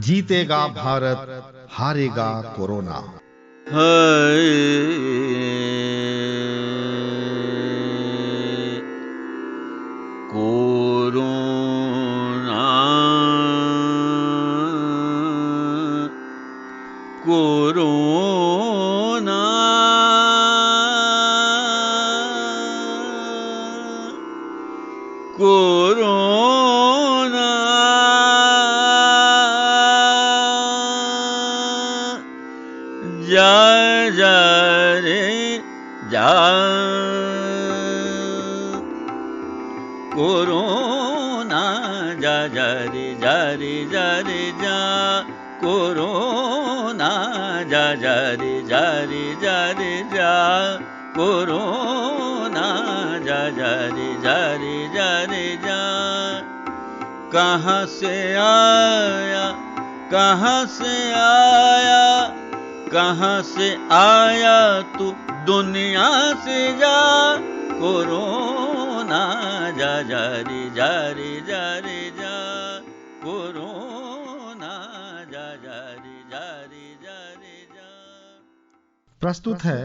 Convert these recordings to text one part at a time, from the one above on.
जीतेगा भारत, हारेगा corona. Corona corona corona जा जा रे जा कोरोना जा जा रे जा रे जा रे जा कोरोना जा जा रे जा रे जा रे जा कोरोना जा जा रे जा रे जा रे जा। कहाँ से आया कहाँ से आया कहाँ से आया तू दुनिया से जा कोरोना जा जा रे जा रे जा रे जा कोरोना जा जा रे जा रे जा रे जा। प्रस्तुत है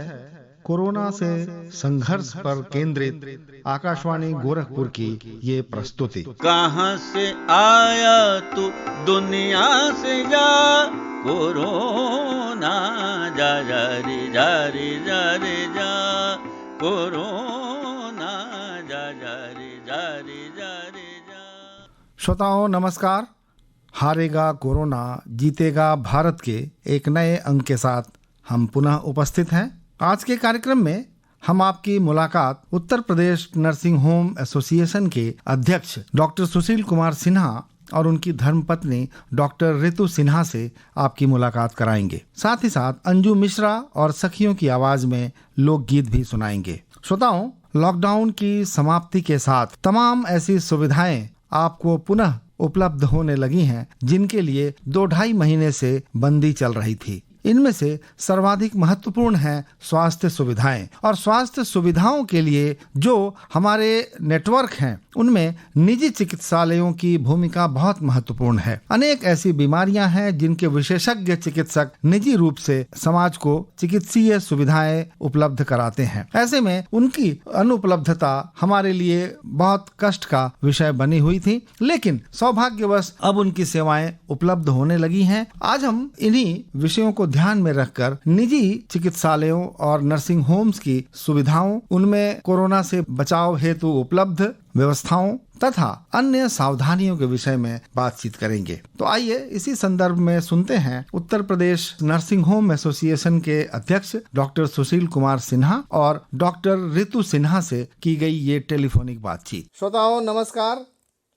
कोरोना से संघर्ष पर केंद्रित आकाशवाणी गोरखपुर की ये प्रस्तुति। कहाँ से आया तू दुनिया से जा कोरोना जा जा रे जा रे जा रे जा कोरोना जा जा रे जा रे जा रे जा। श्रोताओं नमस्कार। हारेगा कोरोना जीतेगा भारत के एक नए अंक के साथ हम पुनः उपस्थित हैं। आज के कार्यक्रम में हम आपकी मुलाकात Uttar Pradesh nursing home association के अध्यक्ष डॉक्टर सुशील कुमार सिन्हा और उनकी धर्मपत्नी डॉक्टर ऋतु सिन्हा से आपकी मुलाकात कराएंगे। साथ ही साथ अंजू मिश्रा और सखियों की आवाज में लोकगीत भी सुनाएंगे। श्रोताओं, लॉकडाउन की समाप्ति के साथ तमाम ऐसी सुविधाएं आपको पुनः उपलब्ध होने लगी हैं जिनके लिए 2-2.5 महीने से बंदी चल रही थी। इनमें से सर्वाधिक महत्वपूर्ण है स्वास्थ्य सुविधाएं, और स्वास्थ्य सुविधाओं के लिए जो हमारे नेटवर्क हैं उनमें निजी चिकित्सालयों की भूमिका बहुत महत्वपूर्ण है। अनेक ऐसी बीमारियां हैं जिनके विशेषज्ञ चिकित्सक निजी रूप से समाज को चिकित्सीय सुविधाएं उपलब्ध कराते हैं। ऐसे में उनकी अनुपलब्धता हमारे लिए बहुत कष्ट का विषय बनी हुई थी, लेकिन सौभाग्यवश अब उनकी सेवाएं उपलब्ध होने लगी हैं। आज हम इन्हीं विषयों को ध्यान में रखकर निजी चिकित्सालयों और नर्सिंग होम्स की सुविधाओं, उनमें कोरोना से बचाव हेतु उपलब्ध व्यवस्थाओं तथा अन्य सावधानियों के विषय में बातचीत करेंगे। तो आइए इसी संदर्भ में सुनते हैं Uttar Pradesh nursing home association के अध्यक्ष डॉक्टर सुशील कुमार सिन्हा और डॉक्टर ऋतु सिन्हा से की गई ये टेलीफोनिक बातचीत। श्रोताओं नमस्कार।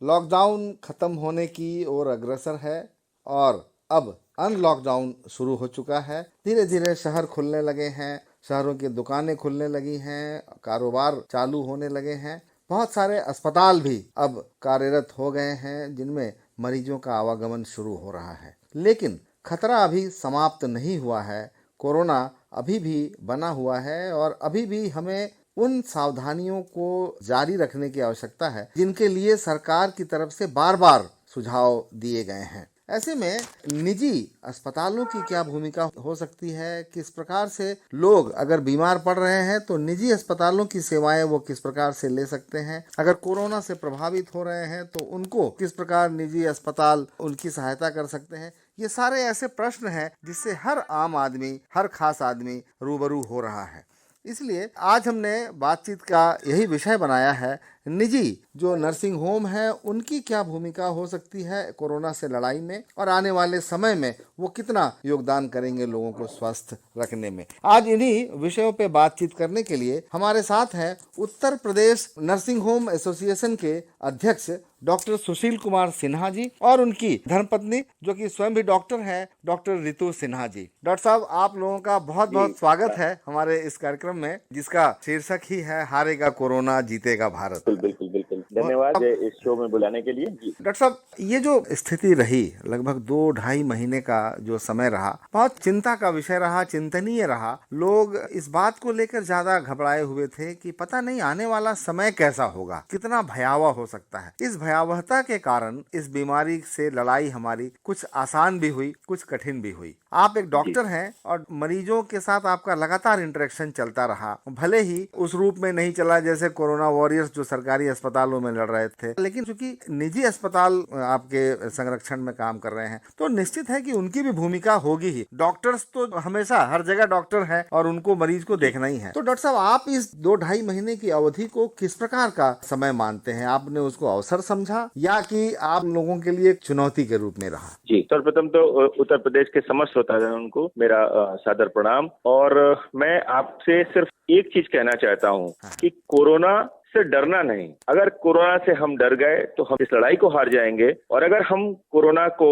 लॉकडाउन खत्म होने की ओर अग्रसर है और अब अनलॉकडाउन शुरू हो चुका है। धीरे धीरे शहर खुलने लगे हैं, शहरों की दुकानें खुलने लगी हैं, कारोबार चालू होने लगे हैं। बहुत सारे अस्पताल भी अब कार्यरत हो गए हैं जिनमें मरीजों का आवागमन शुरू हो रहा है। लेकिन खतरा अभी समाप्त नहीं हुआ है, कोरोना अभी भी बना हुआ है और अभी भी हमें उन सावधानियों को जारी रखने की आवश्यकता है जिनके लिए सरकार की तरफ से बार बार सुझाव दिए गए हैं। ऐसे में निजी अस्पतालों की क्या भूमिका हो सकती है, किस प्रकार से लोग अगर बीमार पड़ रहे हैं तो निजी अस्पतालों की सेवाएं वो किस प्रकार से ले सकते हैं, अगर कोरोना से प्रभावित हो रहे हैं तो उनको किस प्रकार निजी अस्पताल उनकी सहायता कर सकते हैं। ये सारे ऐसे प्रश्न हैं जिससे हर आम आदमी, हर खास आदमी रूबरू हो रहा है। इसलिए आज हमने बातचीत का यही विषय बनाया है, निजी जो नर्सिंग होम है उनकी क्या भूमिका हो सकती है कोरोना से लड़ाई में और आने वाले समय में वो कितना योगदान करेंगे लोगों को स्वस्थ रखने में। आज इन्हीं विषयों पे बातचीत करने के लिए हमारे साथ हैं Uttar Pradesh nursing home association के अध्यक्ष डॉक्टर सुशील कुमार सिन्हा जी और उनकी धर्मपत्नी जो कि स्वयं भी डॉक्टर हैं, डॉक्टर ऋतु सिन्हा जी। डॉक्टर साहब, आप लोगों का बहुत बहुत स्वागत है हमारे इस कार्यक्रम में जिसका शीर्षक ही है हारेगा कोरोना जीतेगा भारत। बिल्कुल बिल्कुल। धन्यवाद इस शो में बुलाने के लिए जी। डॉक्टर साहब, ये जो स्थिति रही लगभग 2-2.5 महीने का जो समय रहा, बहुत चिंता का विषय रहा, चिंतनीय रहा। लोग इस बात को लेकर ज्यादा घबराए हुए थे कि पता नहीं आने वाला समय कैसा होगा, कितना भयावह हो सकता है। इस भयावहता के कारण इस बीमारी से लड़ाई हमारी कुछ आसान भी हुई, कुछ कठिन भी हुई। आप एक डॉक्टर हैं और मरीजों के साथ आपका लगातार इंटरेक्शन चलता रहा, भले ही उस रूप में नहीं चला जैसे कोरोना वॉरियर्स जो सरकारी अस्पतालों में लड़ रहे थे, लेकिन चूंकि निजी अस्पताल आपके संरक्षण में काम कर रहे हैं तो निश्चित है कि उनकी भी भूमिका होगी ही। डॉक्टर्स तो हमेशा हर जगह डॉक्टर हैं और उनको मरीज को देखना ही है। तो डॉक्टर साहब, आप इस 2-2.5 महीने की अवधि को किस प्रकार का समय मानते हैं? आपने उसको अवसर समझा या कि आप लोगों के लिए एक चुनौती के रूप में रहा? जी, सर्वप्रथम तो उत्तर प्रदेश के समस्त श्रोतागणों को मेरा सादर प्रणाम। और मैं आपसे सिर्फ एक चीज कहना चाहता हूँ कि कोरोना से डरना नहीं। अगर कोरोना से हम डर गए तो हम इस लड़ाई को हार जाएंगे, और अगर हम कोरोना को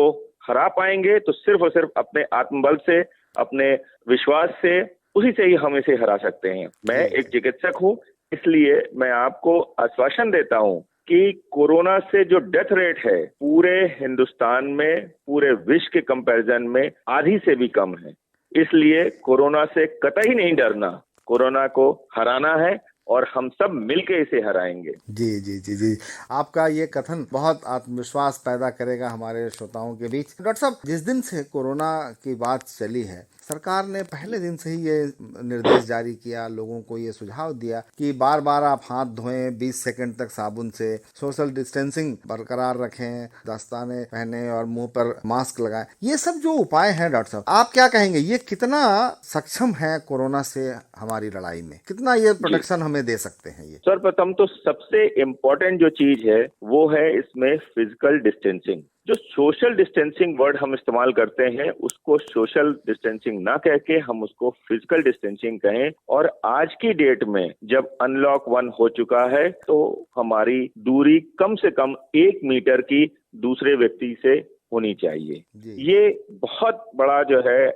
हरा पाएंगे तो सिर्फ और सिर्फ अपने आत्मबल से, अपने विश्वास से, उसी से ही हम इसे हरा सकते हैं। मैं एक चिकित्सक हूँ, इसलिए मैं आपको आश्वासन देता हूँ कि कोरोना से जो डेथ रेट है पूरे हिंदुस्तान में, पूरे विश्व के कंपैरिजन में आधी से भी कम है। इसलिए कोरोना से कतई नहीं डरना, कोरोना को हराना है और हम सब मिलके इसे हराएंगे। जी जी जी जी, आपका ये कथन बहुत आत्मविश्वास पैदा करेगा हमारे श्रोताओं के बीच। डॉक्टर साहब, जिस दिन से कोरोना की बात चली है, सरकार ने पहले दिन से ही ये निर्देश जारी किया, लोगों को ये सुझाव दिया कि बार बार आप हाथ धोएं, 20 सेकंड तक साबुन से, सोशल डिस्टेंसिंग बरकरार रखें, दस्ताने पहने और मुंह पर मास्क लगाएं। ये सब जो उपाय हैं डॉक्टर साहब, आप क्या कहेंगे, ये कितना सक्षम है कोरोना से हमारी लड़ाई में? कितना ये प्रोटेक्शन हमें दे सकते हैं? ये सर्वप्रथम तो सबसे इम्पोर्टेंट जो चीज है वो है इसमें फिजिकल डिस्टेंसिंग। जो सोशल डिस्टेंसिंग वर्ड हम इस्तेमाल करते हैं उसको सोशल डिस्टेंसिंग ना कह के हम उसको फिजिकल डिस्टेंसिंग कहें। और आज की डेट में जब अनलॉक 1 हो चुका है तो हमारी दूरी कम से कम 1 मीटर की दूसरे व्यक्ति से होनी चाहिए। ये बहुत बड़ा जो है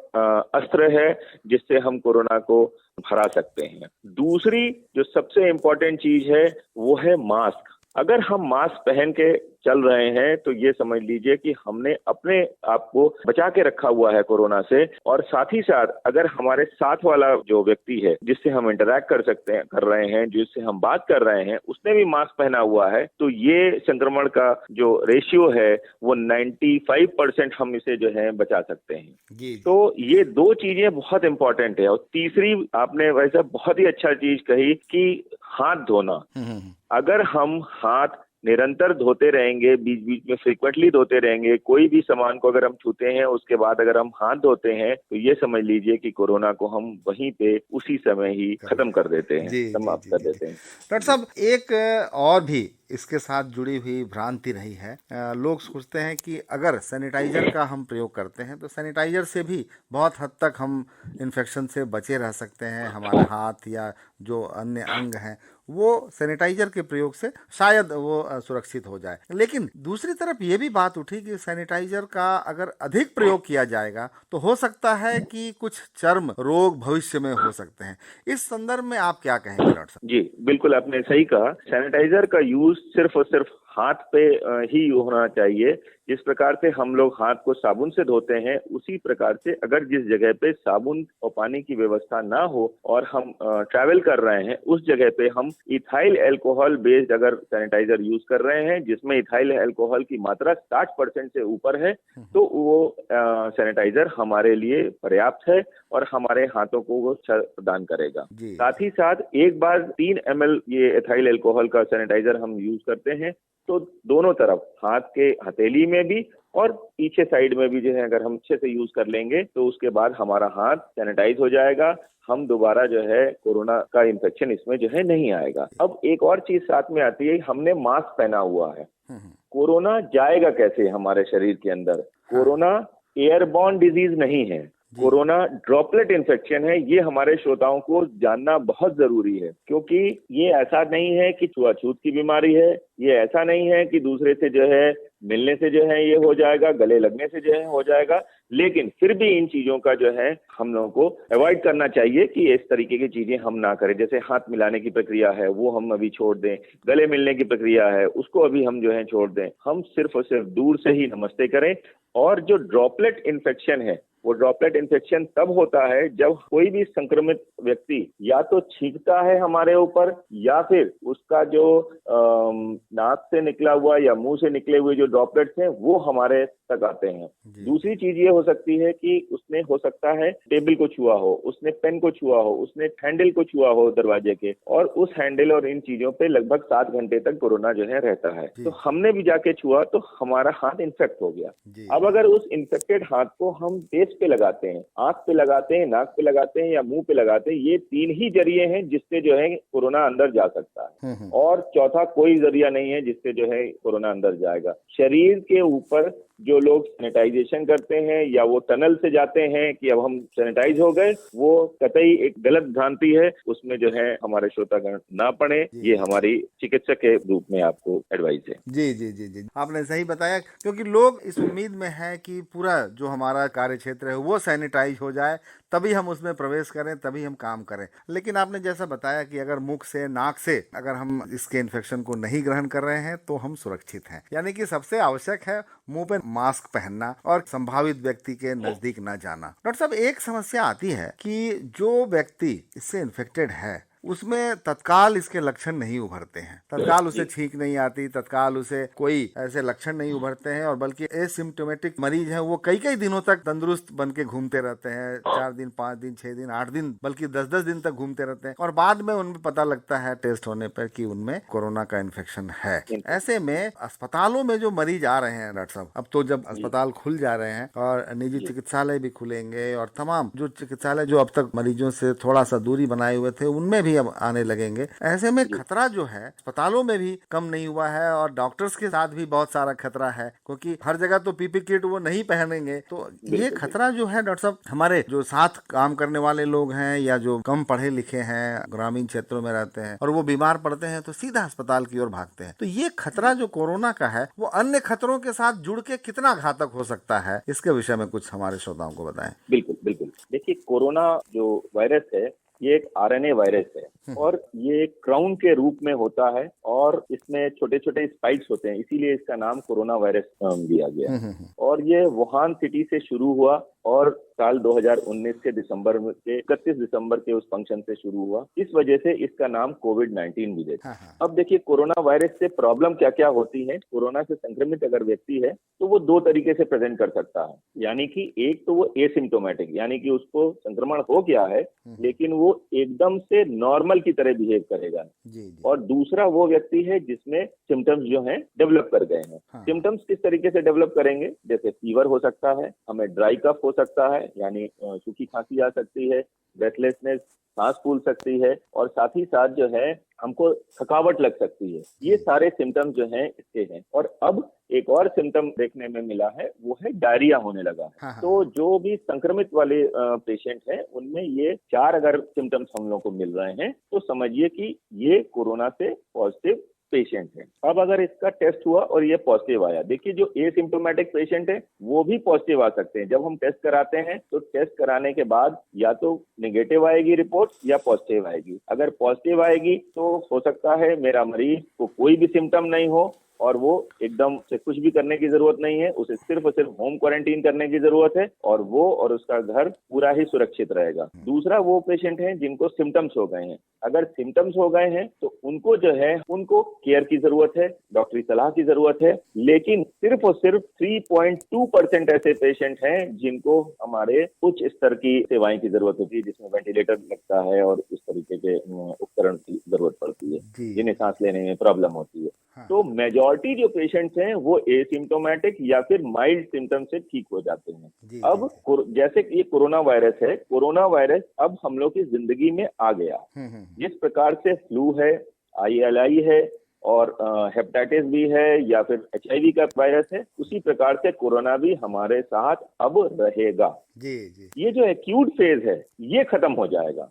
अस्त्र है जिससे हम कोरोना को हरा सकते हैं। दूसरी जो सबसे इम्पोर्टेंट चीज है वो है मास्क। अगर हम मास्क पहन के चल रहे हैं तो ये समझ लीजिए कि हमने अपने आप को बचा के रखा हुआ है कोरोना से। और साथ ही साथ अगर हमारे साथ वाला जो व्यक्ति है जिससे हम इंटरैक्ट कर रहे हैं, जिससे हम बात कर रहे हैं, उसने भी मास्क पहना हुआ है, तो ये संक्रमण का जो रेशियो है वो 95% हम इसे जो है बचा सकते हैं। तो ये 2 चीजें बहुत इंपॉर्टेंट है। और तीसरी आपने वैसे बहुत ही अच्छा चीज कही कि हाथ धोना। अगर हम हाथ निरंतर धोते रहेंगे, बीच बीच में फ्रीक्वेंटली धोते रहेंगे, कोई भी सामान को अगर हम छूते हैं उसके बाद अगर हम हाथ धोते हैं तो ये समझ लीजिए कि कोरोना को हम वहीं पे उसी समय ही खत्म कर देते हैं, समाप्त कर देते हैं। डॉक्टर साहब, एक और भी इसके साथ जुड़ी हुई भ्रांति रही है। लोग सोचते हैं कि अगर सैनिटाइजर का हम प्रयोग करते हैं तो सैनिटाइजर से भी बहुत हद तक हम इन्फेक्शन से बचे रह सकते हैं। हमारे हाथ या जो अन्य अंग हैं वो सैनिटाइजर के प्रयोग से शायद वो सुरक्षित हो जाए। लेकिन दूसरी तरफ ये भी बात उठी कि सैनिटाइजर का अगर अधिक प्रयोग किया जाएगा तो हो सकता है कि कुछ चर्म रोग भविष्य में हो सकते हैं। इस संदर्भ में आप क्या कहेंगे डॉक्टर साहब? जी बिल्कुल, आपने सही कहा। सैनिटाइजर का यूज सिर्फ और सिर्फ हाथ पे ही होना चाहिए। जिस प्रकार से हम लोग हाथ को साबुन से धोते हैं उसी प्रकार से अगर जिस जगह पे साबुन और पानी की व्यवस्था ना हो और हम ट्रैवल कर रहे हैं उस जगह पे हम इथाइल अल्कोहल बेस्ड अगर सैनिटाइजर यूज कर रहे हैं जिसमें इथाइल अल्कोहल की मात्रा 60% से ऊपर है तो वो सैनिटाइजर हमारे लिए पर्याप्त है और हमारे हाथों को वो प्रदान करेगा। साथ ही साथ एक बार 3 ml ये इथाइल अल्कोहल का सैनिटाइजर हम यूज करते हैं तो दोनों तरफ हाथ के हथेली में भी और पीछे साइड में भी जो है अगर हम अच्छे से यूज कर लेंगे तो उसके बाद हमारा हाथ सैनिटाइज हो जाएगा। हम दोबारा जो है कोरोना का इन्फेक्शन इसमें जो है नहीं आएगा। अब एक और चीज साथ में आती है, हमने मास्क पहना हुआ है, कोरोना जाएगा कैसे हमारे शरीर के अंदर? कोरोना एयरबॉर्न डिजीज नहीं है, कोरोना ड्रॉपलेट इन्फेक्शन है। ये हमारे श्रोताओं को जानना बहुत जरूरी है क्योंकि ये ऐसा नहीं है कि छुआछूत की बीमारी है, ये ऐसा नहीं है कि दूसरे से जो है मिलने से जो है ये हो जाएगा, गले लगने से जो है हो जाएगा, लेकिन फिर भी इन चीजों का जो है हम लोगों को अवॉइड करना चाहिए कि इस तरीके की चीजें हम ना करें। जैसे हाथ मिलाने की प्रक्रिया है वो हम अभी छोड़ दें, गले मिलने की प्रक्रिया है उसको अभी हम जो है छोड़ दें, हम सिर्फ और सिर्फ दूर से ही नमस्ते करें। और जो ड्रॉपलेट इन्फेक्शन है वो ड्रॉपलेट इन्फेक्शन तब होता है जब कोई भी संक्रमित व्यक्ति या तो छींकता है हमारे ऊपर, या फिर उसका जो नाक से निकला हुआ या मुंह से निकले हुए जो ड्रॉपलेट्स हैं वो हमारे तक आते हैं। दूसरी चीज ये हो सकती है कि उसने हो सकता है टेबल को छुआ हो, उसने पेन को छुआ हो, उसने हैंडल को छुआ हो दरवाजे के, और उस हैंडल और इन चीजों पे लगभग 7 घंटे तक कोरोना जो है रहता है। तो हमने भी जाके छुआ तो हमारा हाथ इन्फेक्ट हो गया। अब अगर उस इन्फेक्टेड हाथ को हम फेस पे लगाते हैं, आंख पे लगाते हैं, नाक पे लगाते हैं या मुंह पे लगाते हैं, ये 3 ही जरिए हैं जिससे जो है कोरोना अंदर जा सकता है, और चौथा कोई जरिया नहीं है जिससे जो है कोरोना अंदर जाएगा। शरीर के ऊपर जो लोग सैनिटाइजेशन करते हैं या वो टनल से जाते हैं कि अब हम सैनिटाइज हो गए, वो कतई एक गलत भ्रांति है, उसमें जो है हमारे श्रोतागण ना पड़े। ये हमारी चिकित्सक के रूप में आपको एडवाइस है। जी जी जी जी, आपने सही बताया, क्योंकि लोग इस उम्मीद में है कि पूरा जो हमारा कार्य क्षेत्र है वो सैनिटाइज हो जाए, तभी हम उसमें प्रवेश करें, तभी हम काम करें। लेकिन आपने जैसा बताया कि अगर मुख से, नाक से अगर हम इसके इन्फेक्शन को नहीं ग्रहण कर रहे हैं तो हम सुरक्षित हैं। यानी कि सबसे आवश्यक है मुंह पे मास्क पहनना और संभावित व्यक्ति के नजदीक न जाना। डॉक्टर साहब, एक समस्या आती है कि जो व्यक्ति इससे इन्फेक्टेड है उसमें तत्काल इसके लक्षण नहीं उभरते हैं, तत्काल उसे छींक नहीं आती, तत्काल उसे कोई ऐसे लक्षण नहीं उभरते हैं, और बल्कि एसिम्प्टोमेटिक मरीज हैं वो कई कई दिनों तक तंदुरुस्त बन के घूमते रहते हैं, 4 दिन, 5 दिन, 6 दिन, 8 दिन, बल्कि 10-10 दिन तक घूमते रहते हैं, और बाद में उनमें पता लगता है टेस्ट होने पर कि उनमें कोरोना का इन्फेक्शन है। ऐसे में अस्पतालों में जो मरीज आ रहे हैं डॉक्टर साहब, अब तो जब अस्पताल खुल जा रहे हैं और निजी चिकित्सालय भी खुलेंगे और तमाम जो चिकित्सालय जो अब तक मरीजों से थोड़ा सा दूरी बनाए हुए थे उनमें भी अब आने लगेंगे, ऐसे में खतरा जो है अस्पतालों में भी कम नहीं हुआ है और डॉक्टर्स के साथ भी बहुत सारा खतरा है, क्योंकि हर जगह तो पीपी किट वो नहीं पहनेंगे। तो ये खतरा जो है डॉक्टर साहब, हमारे जो साथ काम करने वाले लोग हैं या जो कम पढ़े लिखे हैं, ग्रामीण क्षेत्रों में रहते हैं और वो बीमार पड़ते हैं तो सीधा अस्पताल की ओर भागते हैं, तो ये खतरा जो कोरोना का है वो अन्य खतरों के साथ जुड़ के कितना घातक हो सकता है, इसके विषय में कुछ हमारे श्रोताओं को बताएं। बिल्कुल बिल्कुल, देखिए कोरोना जो वायरस है ये एक आरएनए वायरस है और ये क्राउन के रूप में होता है और इसमें छोटे छोटे स्पाइक्स होते हैं, इसीलिए इसका नाम कोरोना वायरस दिया गया। और ये वुहान सिटी से शुरू हुआ और साल 2019 के दिसंबर के 31 दिसंबर के उस फंक्शन से शुरू हुआ, इस वजह से इसका नाम कोविड-19 भी देते हैं। अब देखिए कोरोना वायरस से प्रॉब्लम क्या क्या होती है। कोरोना से संक्रमित अगर व्यक्ति है तो वो 2 तरीके से प्रेजेंट कर सकता है, यानी कि एक तो वो एसिम्प्टोमेटिक, यानी कि उसको संक्रमण हो गया है लेकिन वो एकदम से नॉर्मल की तरह बिहेव करेगा। और दूसरा वो व्यक्ति है जिसमें सिम्टम्स जो हैं डेवलप कर गए हैं। सिम्टम्स किस तरीके से डेवलप करेंगे, जैसे फीवर हो सकता है, हमें ड्राई कफ हो सकता है यानी सूखी खांसी आ सकती है, ब्रेथलेसनेस, सांस फूल सकती है, और साथ ही साथ जो है हमको थकावट लग सकती है। ये सारे सिम्टम्स जो हैं इसके हैं। और अब एक और सिम्टम देखने में मिला है, वो है डायरिया होने लगा है। तो जो भी संक्रमित वाले पेशेंट हैं उनमें ये 4 अगर सिम्टम्स हम लोग को मिल रहे हैं तो समझिए कि ये कोरोना से पॉजिटिव पेशेंट है। अब अगर इसका टेस्ट हुआ और ये पॉजिटिव आया, देखिए जो एसिम्प्टोमेटिक पेशेंट है वो भी पॉजिटिव आ सकते हैं। जब हम टेस्ट कराते हैं तो टेस्ट कराने के बाद या तो नेगेटिव आएगी रिपोर्ट या पॉजिटिव आएगी। अगर पॉजिटिव आएगी तो हो सकता है मेरा मरीज को कोई भी सिम्टम नहीं हो और वो एकदम से कुछ भी करने की जरूरत नहीं है, उसे सिर्फ और सिर्फ होम क्वारंटीन करने की जरूरत है और वो और उसका घर पूरा ही सुरक्षित रहेगा। दूसरा वो पेशेंट हैं जिनको सिम्टम्स हो गए हैं। अगर सिम्टम्स हो गए हैं तो उनको जो है उनको केयर की जरूरत है, डॉक्टरी सलाह की जरूरत है, लेकिन सिर्फ और सिर्फ 3.2% ऐसे पेशेंट हैं जिनको हमारे उच्च स्तर की सेवाएं की जरूरत होती है, जिसमें वेंटिलेटर लगता है और इस तरीके के उपकरण की जरूरत पड़ती है, जिन्हें सांस लेने में प्रॉब्लम होती है। तो मेजॉरिटी जो पेशेंट्स हैं वो एसिम्प्टोमेटिक या फिर माइल्ड सिम्टम से ठीक हो जाते हैं। अब जैसे कि ये कोरोना वायरस है, कोरोना वायरस अब हम लोग की जिंदगी में आ गया। जिस प्रकार से फ्लू है, ILI है और हेपेटाइटिस भी है या फिर HIV का वायरस है, उसी प्रकार से कोरोना भी हमारे साथ अब रहेगा। जी जी। ये जो एक्यूट फेज है ये खत्म हो जाएगा।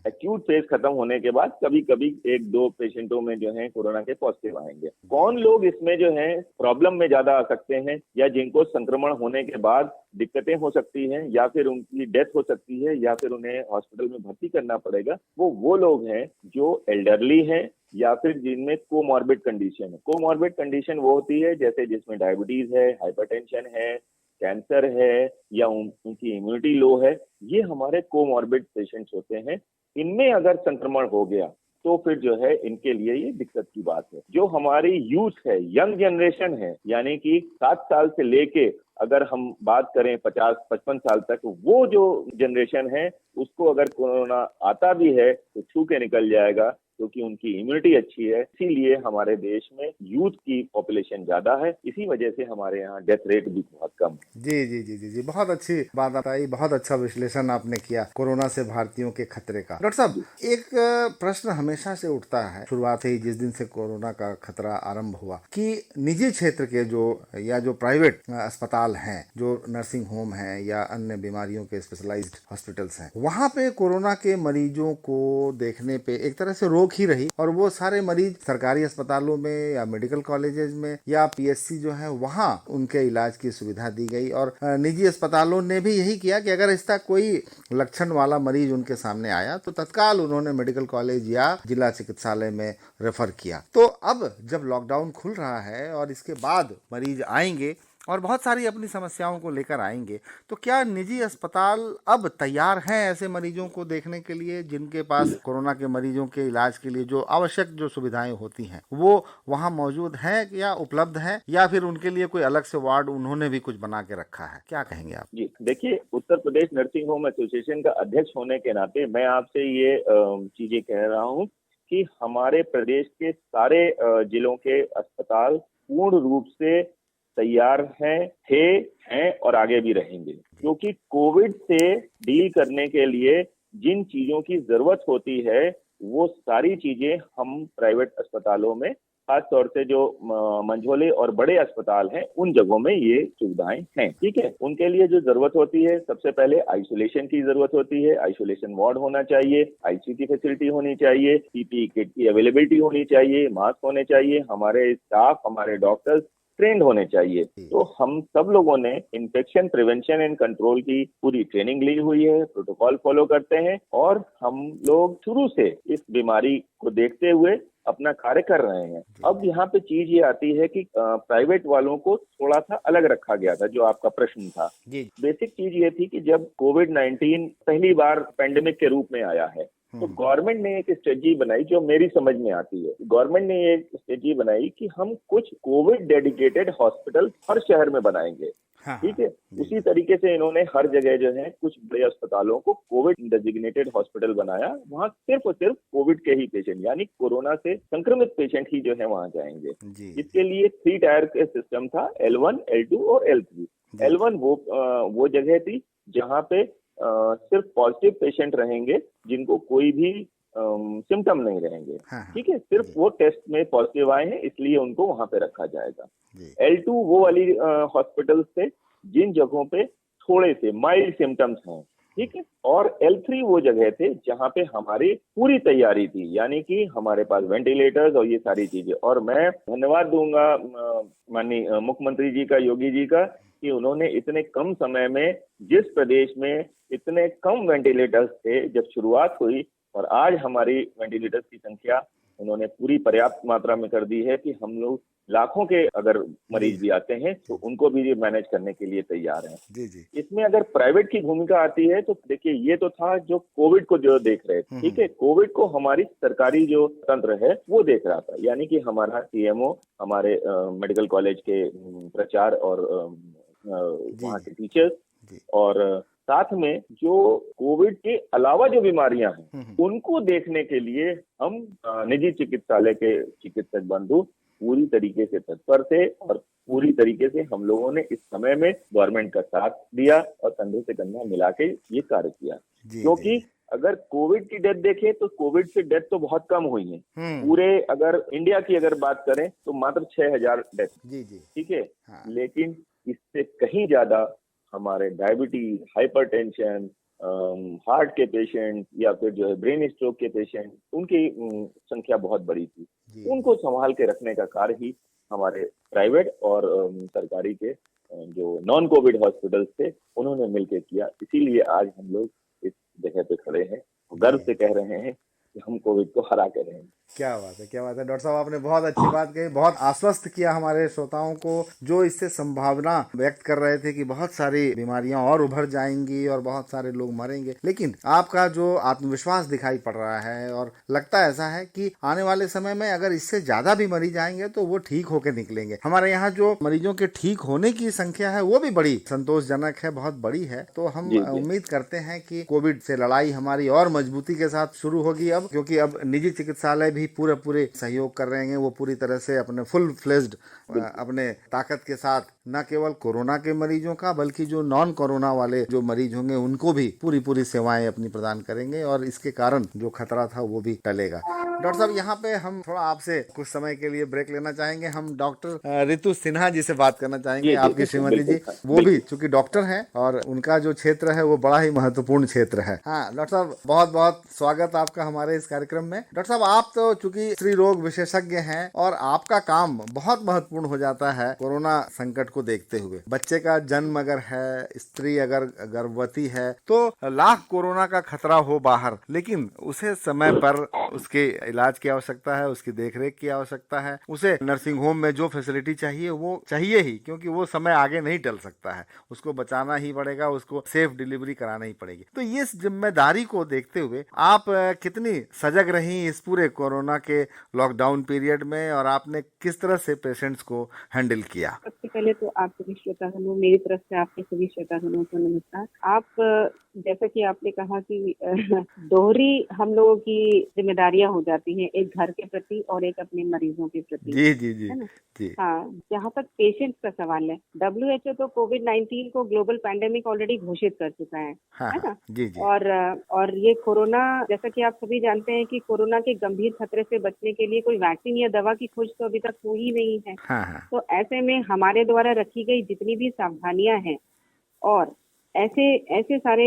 एक्यूट फेज खत्म होने के बाद कभी कभी एक दो पेशेंटों में जो है कोरोना के पॉजिटिव आएंगे। कौन लोग इसमें जो है प्रॉब्लम में ज्यादा आ सकते हैं या जिनको संक्रमण होने के बाद दिक्कतें हो सकती हैं या फिर उनकी डेथ हो सकती है या फिर उन्हें हॉस्पिटल में भर्ती करना पड़ेगा, वो लोग हैं जो एल्डरली हैं या फिर जिनमें कोमॉर्बिड कंडीशन है। कोमॉर्बिड कंडीशन वो होती है जैसे जिसमें डायबिटीज है, हाइपरटेंशन है, कैंसर है या उनकी इम्यूनिटी लो है, ये हमारे कोमॉर्बिड पेशेंट्स होते हैं। इनमें अगर संक्रमण हो गया तो फिर जो है इनके लिए ये दिक्कत की बात है। जो हमारी यूथ है, यंग जनरेशन है, यानी कि 7 साल से लेके अगर हम बात करें 50-55 साल तक, वो जो जनरेशन है उसको अगर कोरोना आता भी है तो छू के निकल जाएगा क्योंकि उनकी इम्यूनिटी अच्छी है। इसीलिए हमारे देश में यूथ की पॉपुलेशन ज्यादा है, इसी वजह से हमारे यहाँ डेथ रेट भी बहुत कम है। जी जी जी जी जी, बहुत अच्छी बात बताई, बहुत अच्छा विश्लेषण आपने किया कोरोना से भारतीयों के खतरे का। डॉक्टर साहब, एक प्रश्न हमेशा से उठता है, शुरुआत ही जिस दिन से कोरोना का खतरा आरंभ हुआ, कि निजी क्षेत्र के जो प्राइवेट अस्पताल हैं, जो नर्सिंग होम है या अन्य बीमारियों के स्पेशलाइज्ड हॉस्पिटल्स हैं, वहाँ पे कोरोना के मरीजों को देखने पे एक तरह से रोक ही रही और वो सारे मरीज सरकारी अस्पतालों में या मेडिकल कॉलेजेस में या पीएचसी जो है वहाँ उनके इलाज की सुविधा दी गई। और निजी अस्पतालों ने भी यही किया कि अगर इसका कोई लक्षण वाला मरीज उनके सामने आया तो तत्काल उन्होंने मेडिकल कॉलेज या जिला चिकित्सालय में रेफर किया। तो अब जब लॉकडाउन खुल रहा है और इसके बाद मरीज आएंगे और बहुत सारी अपनी समस्याओं को लेकर आएंगे, तो क्या निजी अस्पताल अब तैयार हैं ऐसे मरीजों को देखने के लिए जिनके पास कोरोना के मरीजों के इलाज के लिए जो आवश्यक जो सुविधाएं होती हैं वो वहां मौजूद हैं या उपलब्ध हैं, या फिर उनके लिए कोई अलग से वार्ड उन्होंने भी कुछ बना के रखा है? क्या कहेंगे आप? जी देखिए, Uttar Pradesh nursing home association का अध्यक्ष होने के नाते मैं आपसे ये चीजें कह रहा हूँ कि हमारे प्रदेश के सारे जिलों के अस्पताल पूर्ण रूप से तैयार हैं और आगे भी रहेंगे, क्योंकि कोविड से डील करने के लिए जिन चीजों की जरूरत होती है वो सारी चीजें हम प्राइवेट अस्पतालों में, खास तौर से जो मंझोले और बड़े अस्पताल हैं उन जगहों में ये सुविधाएं हैं। ठीक है, उनके लिए जो जरूरत होती है, सबसे पहले आइसोलेशन की जरूरत होती है। आइसोलेशन वार्ड होना चाहिए, आईसीयू की फैसिलिटी होनी चाहिए, पीपीई किट की अवेलेबिलिटी होनी चाहिए, मास्क होने चाहिए, हमारे स्टाफ, हमारे डॉक्टर्स ट्रेंड होने चाहिए। तो हम सब लोगों ने इन्फेक्शन प्रिवेंशन एंड कंट्रोल की पूरी ट्रेनिंग ली हुई है, प्रोटोकॉल फॉलो करते हैं और हम लोग शुरू से इस बीमारी को देखते हुए अपना कार्य कर रहे हैं। अब यहाँ पे चीज ये आती है कि प्राइवेट वालों को थोड़ा सा अलग रखा गया था, जो आपका प्रश्न था। बेसिक चीज ये थी कि जब कोविड-19 पहली बार पेंडेमिक के रूप में आया है तो गवर्नमेंट ने एक स्ट्रेटजी बनाई जो मेरी समझ में आती है। गवर्नमेंट ने एक स्ट्रेटजी बनाई कि हम कुछ कोविड डेडिकेटेड हॉस्पिटल हर शहर में बनाएंगे। ठीक है, उसी तरीके से इन्होंने हर जगह जो है कुछ बड़े अस्पतालों को कोविड डेजिग्नेटेड हॉस्पिटल बनाया। वहाँ सिर्फ और सिर्फ कोविड के ही पेशेंट यानी कोरोना से संक्रमित पेशेंट ही जो है वहाँ जाएंगे। इसके लिए 3 टायर के सिस्टम था, L1, L2 और L3। L1 वो जगह थी जहाँ पे सिर्फ पॉजिटिव पेशेंट रहेंगे जिनको कोई भी सिम्टम नहीं रहेंगे। ठीक है, सिर्फ वो टेस्ट में पॉजिटिव आए हैं इसलिए उनको वहां पे रखा जाएगा। L2 वो वाली हॉस्पिटल थे जिन जगहों पे थोड़े से माइल्ड सिम्टम्स हैं। ठीक है, और L3 वो जगह थे जहां पे हमारी पूरी तैयारी थी, यानी कि हमारे पास वेंटिलेटर्स और ये सारी चीजें। और मैं धन्यवाद दूंगा माननीय मुख्यमंत्री जी का, योगी जी का, कि उन्होंने इतने कम समय में, जिस प्रदेश में इतने कम वेंटिलेटर्स थे जब शुरुआत हुई, और आज हमारी वेंटिलेटर्स की संख्या उन्होंने पूरी पर्याप्त मात्रा में कर दी है कि हम लोग लाखों के अगर मरीज भी आते हैं तो उनको भी मैनेज करने के लिए तैयार हैं। जी। इसमें अगर प्राइवेट की भूमिका आती है तो देखिए, ये तो था जो कोविड को जो देख रहे थे। ठीक है, कोविड को हमारी सरकारी जो तंत्र है वो देख रहा था, यानी कि हमारा सीएमओ, हमारे मेडिकल कॉलेज के प्रचार और वहाँ के टीचर्स, और साथ में जो कोविड के अलावा जो बीमारियां हैं उनको देखने के लिए हम निजी चिकित्सालय के चिकित्सक बंधु पूरी तरीके से तत्पर थे और पूरी तरीके से हम लोगों ने इस समय में गवर्नमेंट का साथ दिया और कंधे से कंधा मिला के ये कार्य किया। क्योंकि अगर कोविड की डेथ देखें तो कोविड से डेथ तो बहुत कम हुई है। पूरे अगर इंडिया की अगर बात करें तो मात्र 6000 डेथ। ठीक है, लेकिन इससे कहीं ज्यादा हमारे डायबिटीज, हाइपरटेंशन, हार्ट के पेशेंट या फिर जो है ब्रेन स्ट्रोक के पेशेंट, उनकी संख्या बहुत बड़ी थी। उनको संभाल के रखने का कार्य ही हमारे प्राइवेट और सरकारी के जो नॉन कोविड हॉस्पिटल्स थे उन्होंने मिलकर किया। इसीलिए आज हम लोग इस जगह पे खड़े हैं, गर्व से कह रहे हैं कि हम कोविड को हरा के रहेंगे। क्या बात है, क्या बात है डॉक्टर साहब, आपने बहुत अच्छी बात कही, बहुत आश्वस्त किया हमारे श्रोताओं को जो इससे संभावना व्यक्त कर रहे थे कि बहुत सारी बीमारियां और उभर जाएंगी और बहुत सारे लोग मरेंगे। लेकिन आपका जो आत्मविश्वास दिखाई पड़ रहा है और लगता ऐसा है कि आने वाले समय में अगर इससे ज्यादा भी मरीज आएंगे तो वो ठीक होकर निकलेंगे। हमारे यहाँ जो मरीजों के ठीक होने की संख्या है वो भी बड़ी संतोषजनक है, बहुत बड़ी है। तो हम उम्मीद करते हैं कि कोविड से लड़ाई हमारी और मजबूती के साथ शुरू होगी अब, क्योंकि अब निजी चिकित्सालय भी पूरे सहयोग कर रहे हैं। वो पूरी तरह से अपने फुल फ्लेज्ड अपने ताकत के साथ न केवल कोरोना के मरीजों का बल्कि जो नॉन कोरोना वाले जो मरीज होंगे उनको भी पूरी सेवाएं अपनी प्रदान करेंगे और इसके कारण जो खतरा था वो भी टलेगा। डॉक्टर साहब, यहाँ पे हम थोड़ा आपसे कुछ समय के लिए ब्रेक लेना चाहेंगे। हम डॉक्टर रितु सिन्हा जी से बात करना चाहेंगे। आपकी श्रीमती जी वो भी चूंकि डॉक्टर हैं और उनका जो क्षेत्र है वो बड़ा ही महत्वपूर्ण क्षेत्र है। हाँ डॉक्टर साहब, बहुत बहुत स्वागत आपका हमारे इस कार्यक्रम में। डॉक्टर साहब, आप तो चूंकि स्त्री रोग विशेषज्ञ हैं और आपका काम बहुत महत्वपूर्ण हो जाता है कोरोना संकट को देखते हुए। बच्चे का जन्म अगर है, स्त्री अगर गर्भवती है तो लाख कोरोना का खतरा हो बाहर, लेकिन उसे समय पर उसके इलाज की आवश्यकता है, उसकी देखरेख की आवश्यकता है, उसे नर्सिंग होम में जो फैसिलिटी चाहिए वो चाहिए ही, क्योंकि वो समय आगे नहीं टल सकता है, उसको बचाना ही पड़ेगा, उसको सेफ डिलीवरी कराना ही पड़ेगी। तो ये जिम्मेदारी को देखते हुए आप कितनी सजग रही इस पूरे कोरोना के लॉकडाउन पीरियड में और आपने किस तरह से पेशेंट्स को हैंडल किया? सबसे पहले तो आप सभी श्रोतागणों, मेरी तरफ से आपके सभी श्रोतागणों को नमस्कार। आप जैसा कि आपने कहा कि दोहरी हम लोगों की जिम्मेदारियां हो जाती हैं, एक घर के प्रति और एक अपने मरीजों के प्रति। जी है ना? जी। हाँ, जहाँ तक पेशेंट्स का सवाल है, WHO तो कोविड-19 को ग्लोबल पैंडेमिक ऑलरेडी घोषित कर चुका है। हाँ, है ना? जी। और ये कोरोना, जैसा कि आप सभी जानते हैं कि कोरोना के गंभीर खतरे से बचने के लिए कोई वैक्सीन या दवा की खोज तो अभी तक हो ही नहीं है। हाँ। तो ऐसे में हमारे द्वारा रखी गई जितनी भी सावधानियां हैं और ऐसे सारे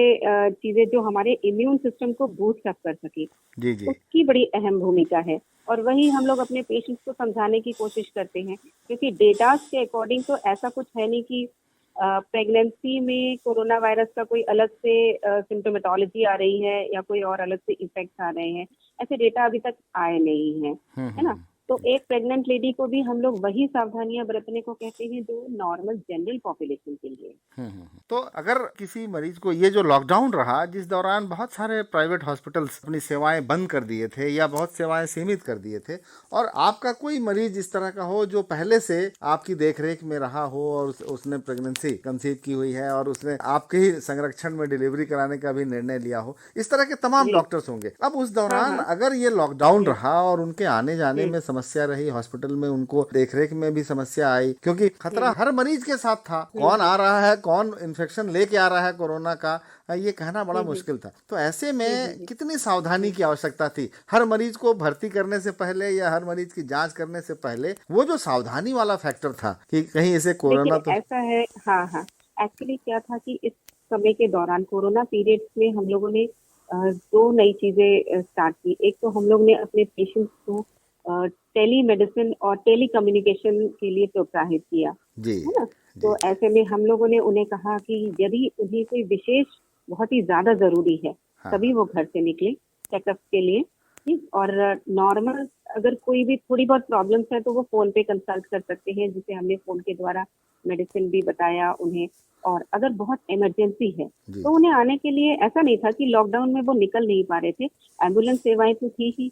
चीजें जो हमारे इम्यून सिस्टम को बूस्ट अप कर सके, जी। उसकी बड़ी अहम भूमिका है। और वही हम लोग अपने पेशेंट्स को समझाने की कोशिश करते हैं, क्योंकि डेटा के अकॉर्डिंग तो ऐसा कुछ है नहीं कि प्रेगनेंसी में कोरोना वायरस का कोई अलग से सिम्टोमेटोलॉजी आ रही है या कोई और अलग से इफेक्ट्स आ रहे हैं। ऐसे डेटा अभी तक आए नहीं हैं, है ना? तो एक प्रेग्नेंट लेडी को भी हम लोग वही सावधानियां बरतने को कहते हैं जो नॉर्मल जनरल पॉपुलेशन के लिए। तो अगर किसी मरीज को, ये जो लॉकडाउन रहा जिस दौरान बहुत सारे प्राइवेट हॉस्पिटल्स अपनी सेवाएं बंद कर दिए थे या बहुत सेवाएं सीमित कर दिए थे, और आपका कोई मरीज इस तरह का हो जो पहले से आपकी देखरेख में रहा हो और उसने प्रेगनेंसी कंसीव की हुई है और उसने आपके ही संरक्षण में डिलीवरी कराने का भी निर्णय लिया हो, इस तरह के तमाम डॉक्टर्स होंगे। अब उस दौरान अगर ये लॉकडाउन रहा और उनके आने जाने में समस्या रही, हॉस्पिटल में उनको देखरेख में भी समस्या आई, क्योंकि खतरा हर मरीज के साथ था, कौन आ रहा है, कौन इन्फेक्शन लेके आ रहा है कोरोना का, ये कहना बड़ा मुश्किल था। तो ऐसे में कितनी सावधानी की आवश्यकता थी? हर मरीज को भर्ती करने से पहले या हर मरीज की जांच करने से पहले वो जो सावधानी वाला फैक्टर था कि कहीं इसे कोरोना तो ऐसा है। हाँ, एक्चुअली क्या था कि इस समय के दौरान कोरोना पीरियड में हम लोगों ने दो नई चीजें स्टार्ट की। एक तो हम लोग ने अपने पेशेंट्स को टेली मेडिसिन और टेली कम्युनिकेशन के लिए प्रोत्साहित किया, है ना? तो ऐसे में हम लोगों ने उन्हें कहा कि यदि उन्हें कोई विशेष बहुत ही ज्यादा जरूरी है तभी वो घर से निकले चेकअप के लिए, ठीक। और नॉर्मल अगर कोई भी थोड़ी बहुत प्रॉब्लम्स है तो वो फोन पे कंसल्ट कर सकते हैं, जिसे हमने फोन के द्वारा मेडिसिन भी बताया उन्हें। और अगर बहुत इमरजेंसी है तो उन्हें आने के लिए, ऐसा नहीं था कि लॉकडाउन में वो निकल नहीं पा रहे थे, एम्बुलेंस सेवाएं तो थी ही।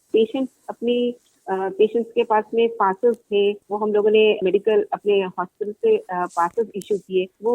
पेशेंट्स के पास में पासेस थे, वो हम लोगों ने मेडिकल अपने हॉस्पिटल से पासेस इशू किए, वो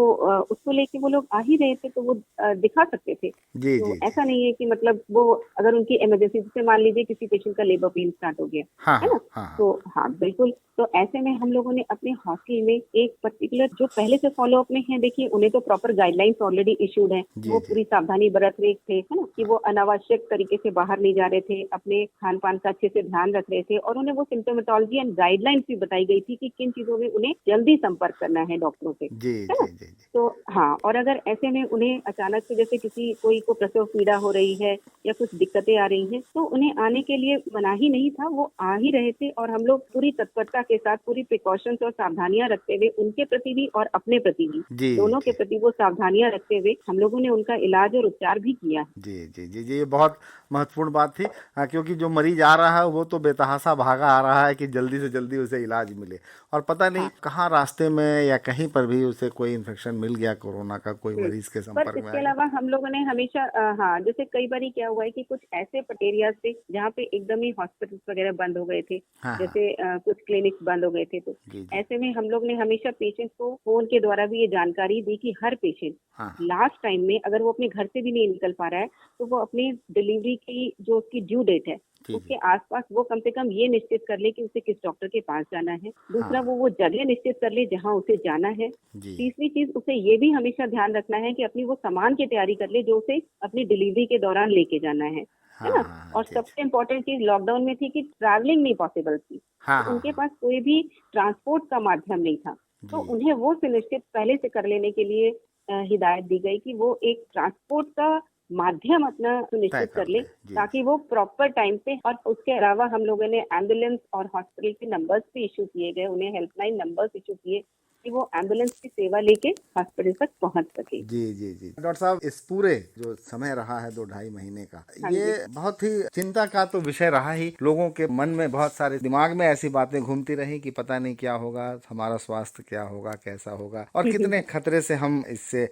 उसको लेके वो लोग आ ही रहे थे तो वो दिखा सकते थे। जी तो जी। ऐसा नहीं है कि मतलब वो अगर उनकी इमरजेंसी से मान लीजिए किसी पेशेंट का लेबर पेन स्टार्ट हो गया, हाँ है हाँ ना, हाँ हाँ। तो हाँ बिल्कुल, तो ऐसे में हम लोगों ने अपने हॉस्टल में एक पर्टिकुलर जो पहले से फॉलो अप में है, देखिए उन्हें तो प्रॉपर गाइडलाइंस ऑलरेडी इशूड है, जी वो जी। पूरी सावधानी बरत रहे थे, है ना, कि वो अनावश्यक तरीके से बाहर नहीं जा रहे थे, अपने खान पान का अच्छे से ध्यान रख रहे थे, और उन्हें वो सिम्टोमेटोलॉजी एंड गाइडलाइंस भी बताई गई थी कि किन चीजों में उन्हें जल्दी संपर्क करना है डॉक्टरों से, जी है ना। जी जी जी। तो हाँ, और अगर ऐसे में उन्हें अचानक से जैसे किसी कोई को प्रसव पीड़ा हो रही है या कुछ दिक्कतें आ रही हैं, तो उन्हें आने के लिए मना ही नहीं था, वो आ ही रहे थे, और हम लोग पूरी तत्परता के साथ पूरी प्रिकॉशंस और सावधानियां रखते हुए उनके प्रति भी और अपने प्रति भी, जी दोनों के जी प्रति वो सावधानियां रखते हुए हम लोगों ने उनका इलाज और उपचार भी किया है। जी जी जी जी, ये बहुत महत्वपूर्ण बात थी। हाँ, क्योंकि जो मरीज आ रहा है वो तो बेतहासा भागा आ रहा है कि जल्दी से जल्दी उसे इलाज मिले, और पता नहीं हाँ। कहाँ रास्ते में या कहीं पर भी उसे कोई इन्फेक्शन मिल गया कोरोना का, कोई हम्म। मरीज के पर संपर्क में इसके आ गया। अलावा हम लोगों ने हमेशा हाँ, जैसे कई बार क्या हुआ है कि कुछ ऐसे पटेरिया से जहाँ पे एकदम ही हॉस्पिटल्स वगैरह बंद हो गए थे, हाँ हाँ। जैसे कुछ क्लिनिक्स बंद हो गए थे, तो जी जी। ऐसे में हम लोग ने हमेशा पेशेंट्स को फोन के द्वारा भी ये जानकारी दी कि हर पेशेंट हाँ लास्ट टाइम में अगर वो अपने घर से भी नहीं निकल पा रहा है, तो वो अपनी डिलीवरी की जो उसकी ड्यू डेट है जी उसके जी। आसपास वो कम से कम ये निश्चित कर ले कि उसे किस डॉक्टर के पास जाना है। दूसरा, हाँ वो जगह निश्चित कर ले जहाँ उसे जाना है। जी। तीसरी चीज, उसे ये भी हमेशा ध्यान रखना है कि अपनी वो सामान की तैयारी कर ले जो उसे अपनी डिलीवरी के दौरान लेके जाना है हाँ ना। हाँ हाँ। और जी जी। सबसे इम्पोर्टेंट चीज लॉकडाउन में थी कि ट्रैवलिंग नहीं पॉसिबल थी, हाँ तो हाँ उनके हाँ। पास कोई भी ट्रांसपोर्ट का माध्यम नहीं था, तो जी उन्हें वो सुनिश्चित पहले से कर लेने के लिए हिदायत दी गई कि वो एक ट्रांसपोर्ट का माध्यम अपना तय सुनिश्चित कर कर ले, ले। जी ताकि वो प्रॉपर टाइम पे। और उसके अलावा हम लोगों ने एम्बुलेंस और हॉस्पिटल के नंबर्स भी इशू किए गए, उन्हें हेल्पलाइन नंबर्स इशू किए कि वो एम्बुलेंस की सेवा लेके हॉस्पिटल तक पहुंच सके। जी जी जी। डॉक्टर साहब, इस पूरे जो समय रहा है 2-2.5 महीने का, हाँ ये जी। बहुत ही चिंता का तो विषय रहा ही। लोगों के मन में बहुत सारे दिमाग में ऐसी बातें घूमती रही कि पता नहीं क्या होगा, हमारा स्वास्थ्य क्या होगा, कैसा होगा, और कितने खतरे से हम इससे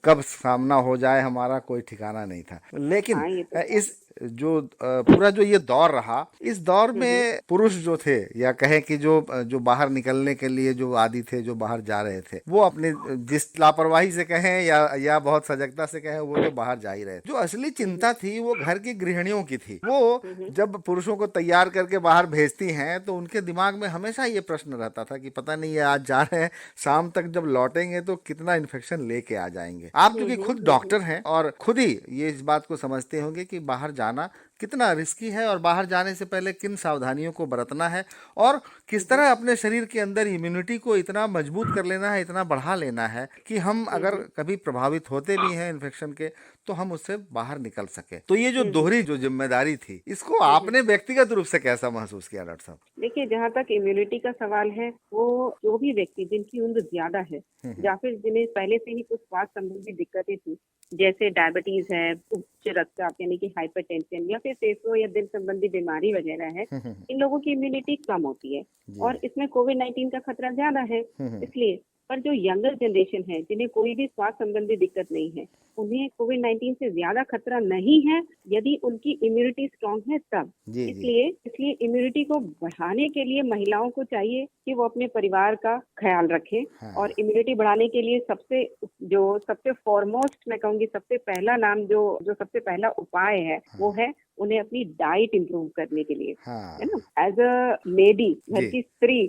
कब सामना हो जाए हमारा कोई ठिकाना नहीं था। लेकिन हाँ, ये तो है। इस जो पूरा जो ये दौर रहा, इस दौर हम्म। में पुरुष जो थे, या कहें कि जो जो बाहर निकलने के लिए जो आदी थे, जो बाहर जा रहे थे, वो अपने जिस लापरवाही से कहें या बहुत सजगता से कहें, वो तो बाहर जा ही रहे थे। जो असली चिंता थी वो घर की गृहिणियों की थी। वो जब पुरुषों को तैयार करके बाहर भेजती हैं तो उनके दिमाग में हमेशा ये प्रश्न रहता था कि पता नहीं ये आज जा रहे हैं, शाम तक जब लौटेंगे तो कितना इन्फेक्शन लेके आ जाएंगे। आप क्योंकि खुद डॉक्टर हैं और खुद ही ये इस बात को समझते होंगे कि बाहर जाना कितना रिस्की है, और बाहर जाने से पहले किन सावधानियों को बरतना है, और किस तरह अपने शरीर के अंदर इम्यूनिटी को इतना मजबूत कर लेना है, इतना बढ़ा लेना है कि हम अगर कभी प्रभावित होते भी हैं इन्फेक्शन के, तो हम उससे बाहर निकल सके। तो ये जो दोहरी जो जिम्मेदारी थी, इसको आपने व्यक्तिगत रूप से कैसा महसूस किया डॉक्टर साहब? देखिए, जहाँ तक इम्यूनिटी का सवाल है, वो जो भी व्यक्ति जिनकी उम्र ज्यादा है या फिर जिन्हें पहले से ही कुछ स्वास्थ्य संबंधी दिक्कतें थी, जैसे डायबिटीज है, उच्च रक्तचाप यानी कि हाइपरटेंशन, या फिर फेफड़ों या दिल संबंधी बीमारी वगैरह है, इन लोगों की इम्यूनिटी कम होती है जी। और इसमें कोविड-19 का खतरा ज्यादा है। इसलिए पर जो यंगर जनरेशन है, जिन्हें कोई भी स्वास्थ्य संबंधी दिक्कत नहीं है, उन्हें कोविड-19 से ज्यादा खतरा नहीं है यदि उनकी इम्यूनिटी स्ट्रांग है तब। जी जी। इसलिए इम्यूनिटी को बढ़ाने के लिए महिलाओं को चाहिए कि वो अपने परिवार का ख्याल रखें। हाँ। और इम्यूनिटी बढ़ाने के लिए सबसे फॉरमोस्ट मैं कहूंगी, सबसे पहला नाम जो सबसे पहला उपाय है, वो है उन्हें अपनी डाइट इंप्रूव करने के लिए, हाँ। है ना। एज अ लेडी, घर जी। की स्त्री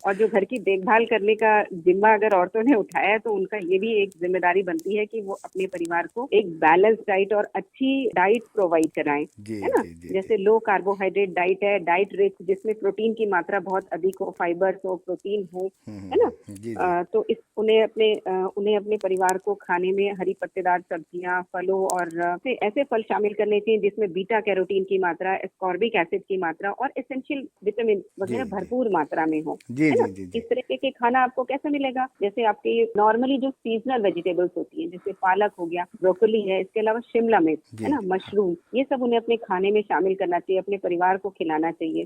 और जो घर की देखभाल करने का जिम्मा अगर औरतों ने उठाया है, तो उनका ये भी एक जिम्मेदारी बनती है कि वो अपने परिवार को एक बैलेंस डाइट और अच्छी डाइट प्रोवाइड कराएं, जी है ना। जी जी। जैसे लो कार्बोहाइड्रेट डाइट है, डाइट रिच, जिसमें प्रोटीन की मात्रा बहुत अधिक हो, फाइबर हो, प्रोटीन हो, है ना। जी जी। तो उन्हें अपने परिवार को खाने में हरी पत्तेदार सब्जियां, फलों और ऐसे फल शामिल करने चाहिए जिसमें बीटा कैरोटीन की मात्रा, एस्कॉर्बिक एसिड की मात्रा और एसेंशियल विटामिन वगैरह जी, जी। भरपूर मात्रा में हो, जी है ना। जी जी जी। इस तरीके के खाना आपको कैसे मिलेगा? जैसे आपके नॉर्मली जो सीजनल वेजिटेबल्स होती हैं, जैसे पालक हो गया, ब्रोकली है, इसके अलावा शिमला मिर्च, जी, है ना, मशरूम, ये सब उन्हें अपने खाने में शामिल करना चाहिए, अपने परिवार को खिलाना चाहिए।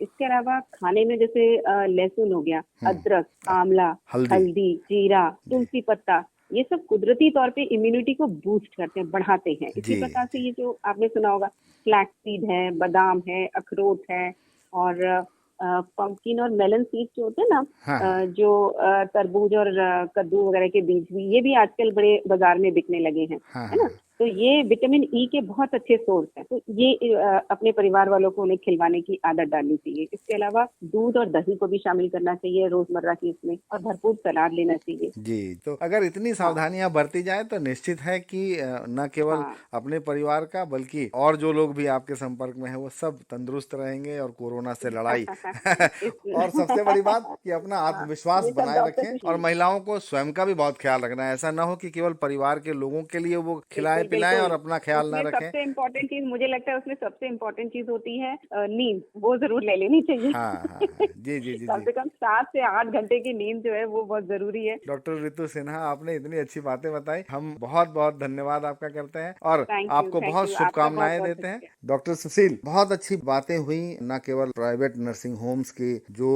इसके अलावा खाने में जैसे लहसुन हो गया, अदरक, आंवला, हल्दी, जीरा, तुलसी पत्ता, ये सब कुदरती तौर पे इम्यूनिटी को बूस्ट करते हैं, बढ़ाते हैं। इसी जी, प्रकार से ये जो आपने सुना होगा, फ्लैक्स सीड है, बादाम है, अखरोट है, और पंपकिन और मेलन सीड जो होते हैं ना, हाँ। जो तरबूज और कद्दू वगैरह के बीज भी, ये भी आजकल बड़े बाजार में बिकने लगे हैं, हाँ है ना। हाँ। तो ये विटामिन ई के बहुत अच्छे सोर्स हैं। तो ये अपने परिवार वालों को उन्हें खिलवाने की आदत डालनी चाहिए। इसके अलावा दूध और दही को भी शामिल करना चाहिए रोजमर्रा की इसमें, और भरपूर सलाद लेना चाहिए। जी, तो अगर इतनी सावधानियां बरती जाए तो निश्चित है कि न केवल अपने परिवार का बल्कि और जो लोग भी आपके संपर्क में है वो सब तंदुरुस्त रहेंगे और कोरोना से लड़ाई और सबसे बड़ी बात कि अपना आत्मविश्वास बनाए रखें, और महिलाओं को स्वयं का भी बहुत ख्याल रखना है। ऐसा ना हो कि केवल परिवार के लोगों के लिए वो खिलाएं पिलाएं और अपना ख्याल ना रखें। सबसे इम्पोर्टेंट चीज मुझे लगता है उसमें सबसे इम्पोर्टेंट चीज होती है नींद, वो जरूर ले लेनी चाहिए। हाँ, जी जी जी, कम से कम 7 से 8 घंटे की नींद जो है वो बहुत जरूरी है। डॉक्टर रितु सिन्हा, आपने इतनी अच्छी बातें बताई, हम बहुत बहुत धन्यवाद आपका करते हैं और आपको बहुत शुभकामनाएं देते हैं। डॉक्टर सुशील, बहुत अच्छी बातें हुई, न केवल प्राइवेट नर्सिंग होम्स की जो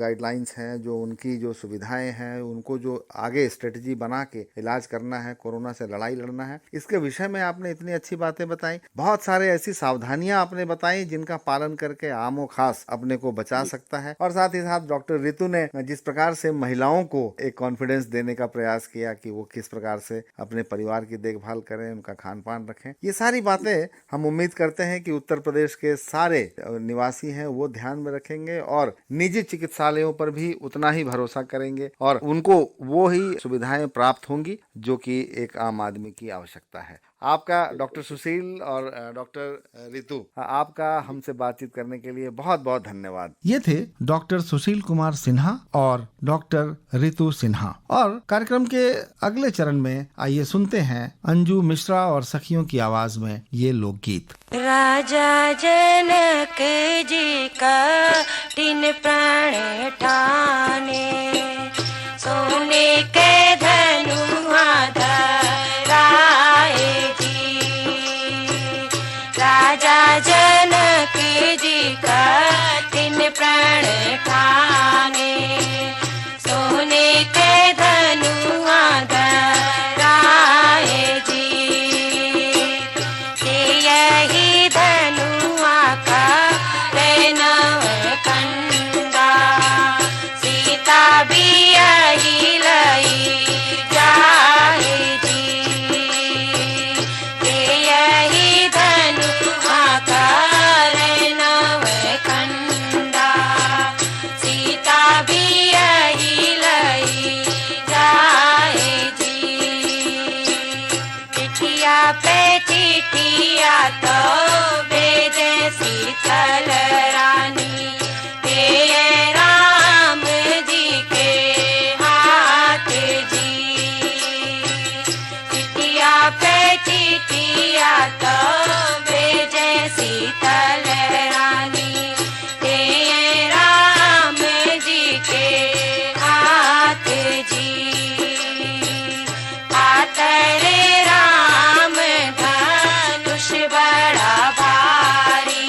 गाइडलाइंस हैं, जो उनकी जो सुविधाएं हैं, उनको जो आगे स्ट्रेटेजी बना के इलाज करना है, कोरोना से लड़ाई लड़ना है, इसके विषय में आपने इतनी अच्छी बातें बताई। बहुत सारे ऐसी सावधानियां आपने बताई जिनका पालन करके आमो खास अपने को बचा सकता है। और साथ ही साथ डॉक्टर रितु ने जिस प्रकार से महिलाओं को एक कॉन्फिडेंस देने का प्रयास किया कि वो किस प्रकार से अपने परिवार की देखभाल करें, उनका खान पान रखें, ये सारी बातें हम उम्मीद करते हैं कि उत्तर प्रदेश के सारे निवासी हैं वो ध्यान में रखेंगे और निजी चिकित्सालयों पर भी उतना ही भरोसा करेंगे और उनको वो ही सुविधाएं प्राप्त होंगी जो कि एक आम आदमी की आवश्यकता है। आपका डॉक्टर सुशील और डॉक्टर रितु, आपका हमसे बातचीत करने के लिए बहुत बहुत धन्यवाद। ये थे डॉक्टर सुशील कुमार सिन्हा और डॉक्टर रितु सिन्हा। और कार्यक्रम के अगले चरण में आइए सुनते हैं अंजू मिश्रा और सखियों की आवाज में ये लोकगीत। राजा जनक जी का तीन प्राण ठाने, सोने के धनुआ धराए जी। राजा जनक जी का तीन प्राण ठाने, सोने के धनुआ धराए जी। यही धनुआ का नव कंदा, सीता भी यही लई जाए जी। यही धनुआ का नव कंदा, सीता भी यही लई जाए जी। चिठिया पे चिठिया तो भेजे शीतल रानी, हे राम जी के हाथ जी। चिठिया पे चिठिया तो भेजे शीतल रानी, हे राम जी के हाथ जी। आतरे राम धनुष बड़ा भारी,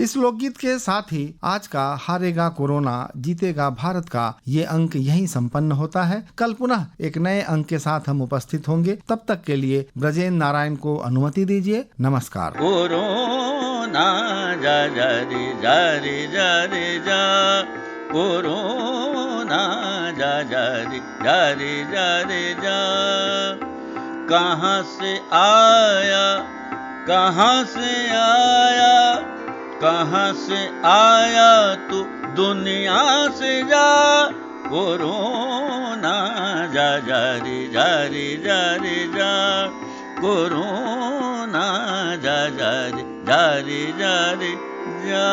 इस लोकगीत के साथ ही आज का हारेगा कोरोना जीतेगा भारत का ये अंक यहीं संपन्न होता है। कल पुनः एक नए अंक के साथ हम उपस्थित होंगे। तब तक के लिए ब्रजेंद्र नारायण को अनुमति दीजिए। नमस्कार। कोरोना जा जा रे जा रे जा रे जा, कोरोना जा जा रे जा रे जा रे जा। कहाँ से आया कहाँ से आया, कहाँ से आया तू दुनिया से जा, कोरोना जा जा रे जा रे जा रे जा, कोरोना जा जा रे जा रे जा रे जा।